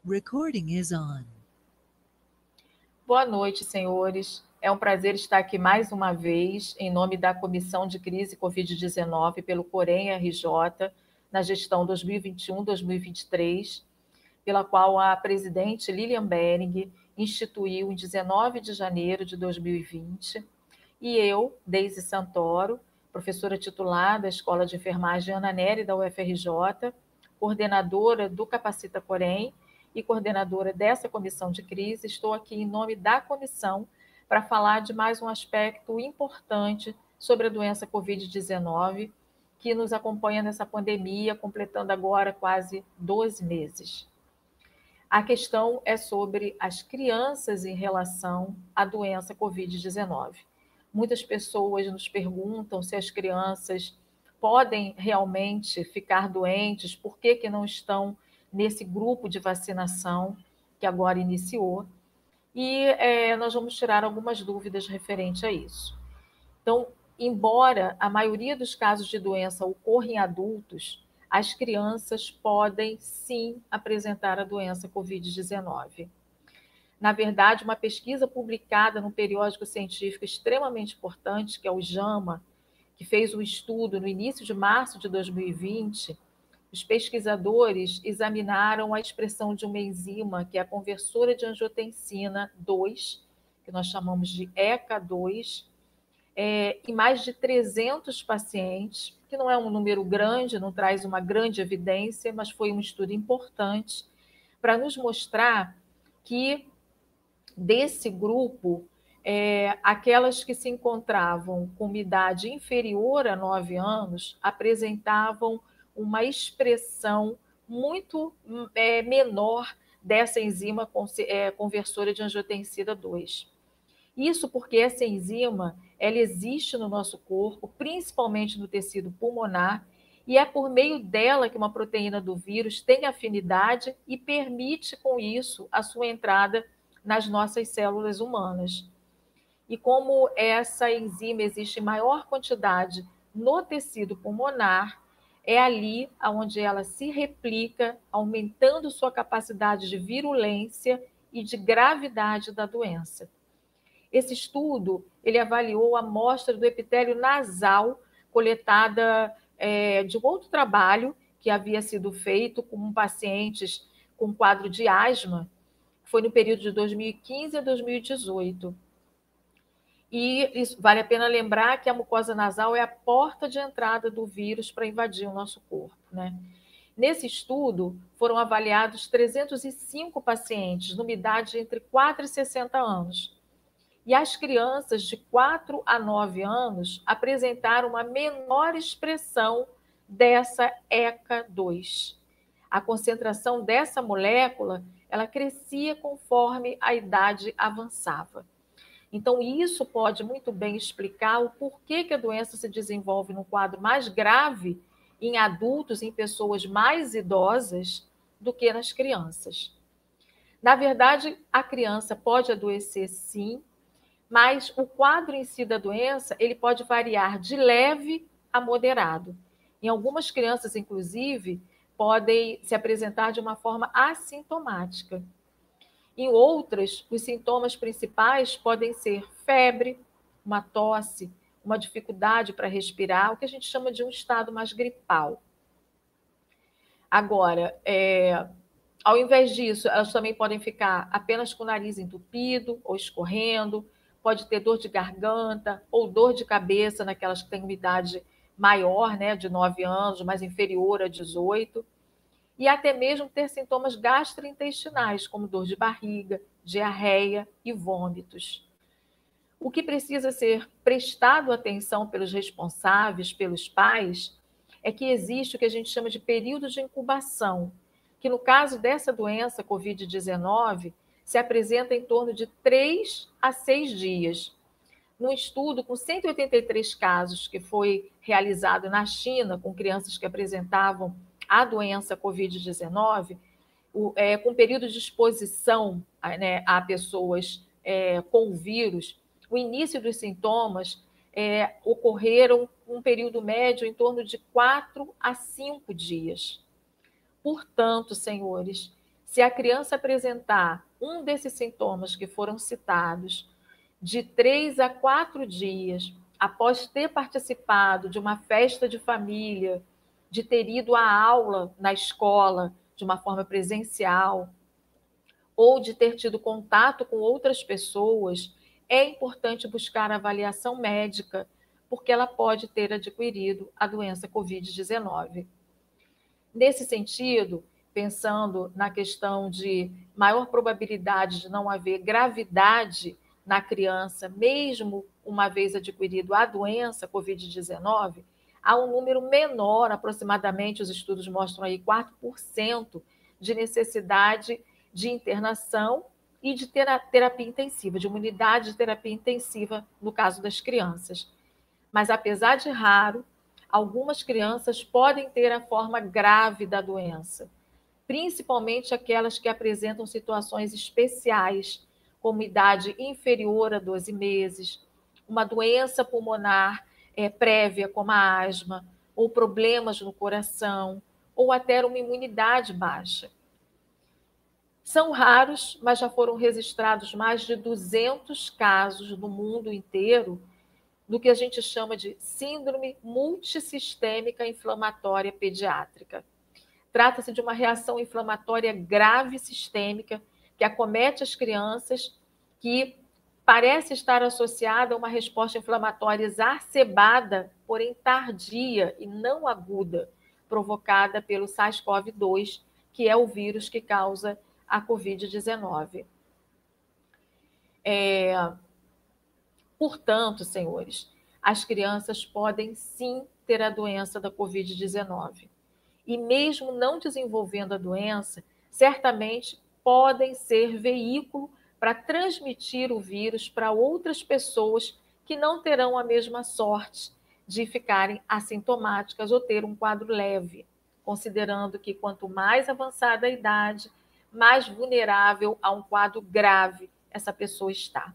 Recording is on. Boa noite, senhores. É um prazer estar aqui mais uma vez, em nome da Comissão de Crise Covid-19 pelo Corém-RJ, na gestão 2021-2023, pela qual a presidente Lilian Bering instituiu em 19 de janeiro de 2020, e eu, Deise Santoro, professora titular da Escola de Enfermagem Ana Nery da UFRJ, coordenadora do Capacita Corém e coordenadora dessa comissão de crise, estou aqui em nome da comissão para falar de mais um aspecto importante sobre a doença Covid-19, que nos acompanha nessa pandemia, completando agora quase 12 meses. A questão é sobre as crianças em relação à doença Covid-19. Muitas pessoas nos perguntam se as crianças podem realmente ficar doentes, por que não estão nesse grupo de vacinação que agora iniciou, e nós vamos tirar algumas dúvidas referente a isso. Então, embora a maioria dos casos de doença ocorra em adultos, as crianças podem sim apresentar a doença Covid-19. Na verdade, uma pesquisa publicada num periódico científico extremamente importante, que é o JAMA, que fez um estudo no início de março de 2020, os pesquisadores examinaram a expressão de uma enzima, que é a conversora de angiotensina 2, que nós chamamos de ECA2, em mais de 300 pacientes, que não é um número grande, não traz uma grande evidência, mas foi um estudo importante para nos mostrar que desse grupo, aquelas que se encontravam com idade inferior a 9 anos apresentavam uma expressão muito menor dessa enzima conversora de angiotensina 2. Isso porque essa enzima ela existe no nosso corpo, principalmente no tecido pulmonar, e é por meio dela que uma proteína do vírus tem afinidade e permite, com isso, a sua entrada nas nossas células humanas. E como essa enzima existe em maior quantidade no tecido pulmonar, é ali onde ela se replica, aumentando sua capacidade de virulência e de gravidade da doença. Esse estudo ele avaliou a amostra do epitélio nasal coletada de um outro trabalho que havia sido feito com pacientes com quadro de asma, foi no período de 2015 a 2018. E isso, vale a pena lembrar que a mucosa nasal é a porta de entrada do vírus para invadir o nosso corpo, né? Nesse estudo, foram avaliados 305 pacientes, numa idade entre 4 e 60 anos. E as crianças de 4 a 9 anos apresentaram uma menor expressão dessa ECA2. A concentração dessa molécula, ela crescia conforme a idade avançava. Então, isso pode muito bem explicar o porquê que a doença se desenvolve num quadro mais grave em adultos, em pessoas mais idosas, do que nas crianças. Na verdade, a criança pode adoecer sim, mas o quadro em si da doença, ele pode variar de leve a moderado. Em algumas crianças, inclusive, podem se apresentar de uma forma assintomática. Em outras, os sintomas principais podem ser febre, uma tosse, uma dificuldade para respirar, o que a gente chama de um estado mais gripal. Agora, ao invés disso, elas também podem ficar apenas com o nariz entupido ou escorrendo, pode ter dor de garganta ou dor de cabeça naquelas que têm uma idade maior, né, de 9 anos, mas inferior a 18, e até mesmo ter sintomas gastrointestinais, como dor de barriga, diarreia e vômitos. O que precisa ser prestado atenção pelos responsáveis, pelos pais, é que existe o que a gente chama de período de incubação, que no caso dessa doença Covid-19, se apresenta em torno de 3 a 6 dias. Num estudo com 183 casos que foi realizado na China com crianças que apresentavam a doença Covid-19, com período de exposição a pessoas com o vírus, o início dos sintomas ocorreram um período médio em torno de 4 a 5 dias. Portanto, senhores, Se a criança apresentar um desses sintomas que foram citados, de 3 a 4 dias, após ter participado de uma festa de família, de ter ido à aula na escola de uma forma presencial, ou de ter tido contato com outras pessoas, é importante buscar avaliação médica, porque ela pode ter adquirido a doença Covid-19. Nesse sentido, pensando na questão de maior probabilidade de não haver gravidade na criança, mesmo uma vez adquirido a doença Covid-19, há um número menor, aproximadamente, os estudos mostram aí 4% de necessidade de internação e de terapia intensiva, de uma unidade de terapia intensiva no caso das crianças. Mas, apesar de raro, algumas crianças podem ter a forma grave da doença, principalmente aquelas que apresentam situações especiais, como idade inferior a 12 meses, uma doença pulmonar prévia, como a asma, ou problemas no coração, ou até uma imunidade baixa. São raros, mas já foram registrados mais de 200 casos no mundo inteiro do que a gente chama de síndrome multissistêmica inflamatória pediátrica. Trata-se de uma reação inflamatória grave sistêmica que acomete as crianças, que parece estar associada a uma resposta inflamatória exacerbada, porém tardia e não aguda, provocada pelo SARS-CoV-2, que é o vírus que causa a Covid-19. Portanto, senhores, as crianças podem sim ter a doença da Covid-19. E mesmo não desenvolvendo a doença, certamente podem ser veículo para transmitir o vírus para outras pessoas que não terão a mesma sorte de ficarem assintomáticas ou ter um quadro leve, considerando que quanto mais avançada a idade, mais vulnerável a um quadro grave essa pessoa está.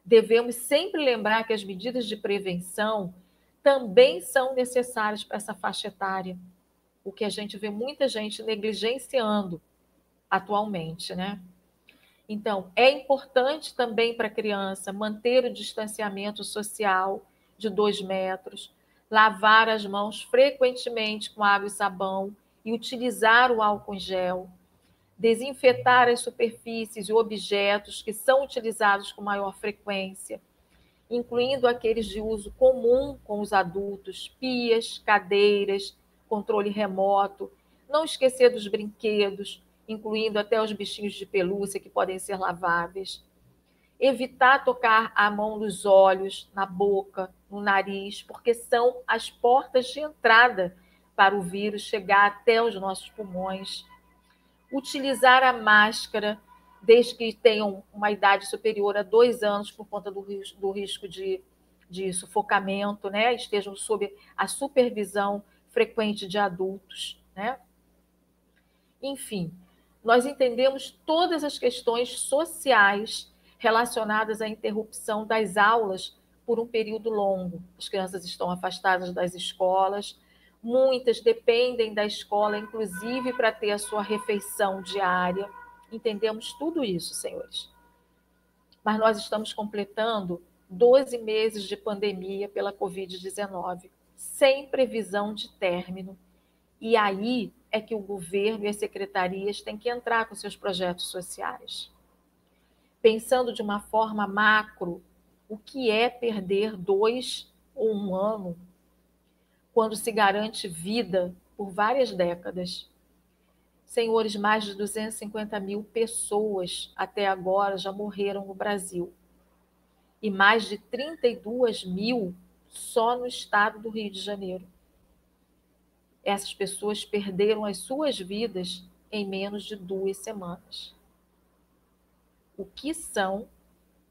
Devemos sempre lembrar que as medidas de prevenção também são necessárias para essa faixa etária, o que a gente vê muita gente negligenciando atualmente, né? Então, é importante também para a criança manter o distanciamento social de 2 metros, lavar as mãos frequentemente com água e sabão e utilizar o álcool em gel, desinfetar as superfícies e objetos que são utilizados com maior frequência, incluindo aqueles de uso comum com os adultos, pias, cadeiras, controle remoto, não esquecer dos brinquedos, incluindo até os bichinhos de pelúcia que podem ser laváveis. Evitar tocar a mão nos olhos, na boca, no nariz, porque são as portas de entrada para o vírus chegar até os nossos pulmões. Utilizar a máscara, desde que tenham uma idade superior a 2 anos, por conta do risco de sufocamento, né? Estejam sob a supervisão frequente de adultos, né? Enfim, nós entendemos todas as questões sociais relacionadas à interrupção das aulas por um período longo. As crianças estão afastadas das escolas, muitas dependem da escola, inclusive para ter a sua refeição diária. Entendemos tudo isso, senhores. Mas nós estamos completando 12 meses de pandemia pela Covid-19, sem previsão de término. E aí é que o governo e as secretarias têm que entrar com seus projetos sociais. Pensando de uma forma macro, o que é perder 2 ou 1 ano quando se garante vida por várias décadas? Senhores, mais de 250 mil pessoas até agora já morreram no Brasil. E mais de 32 mil só no estado do Rio de Janeiro. Essas pessoas perderam as suas vidas em menos de 2 semanas. O que são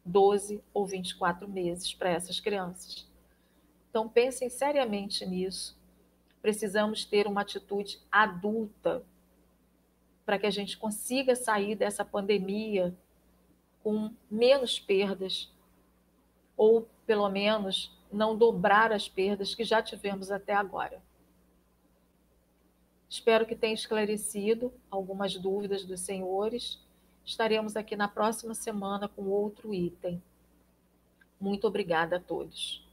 12 ou 24 meses para essas crianças? Então, pensem seriamente nisso. Precisamos ter uma atitude adulta para que a gente consiga sair dessa pandemia com menos perdas, ou, pelo menos, não dobrar as perdas que já tivemos até agora. Espero que tenha esclarecido algumas dúvidas dos senhores. Estaremos aqui na próxima semana com outro item. Muito obrigada a todos.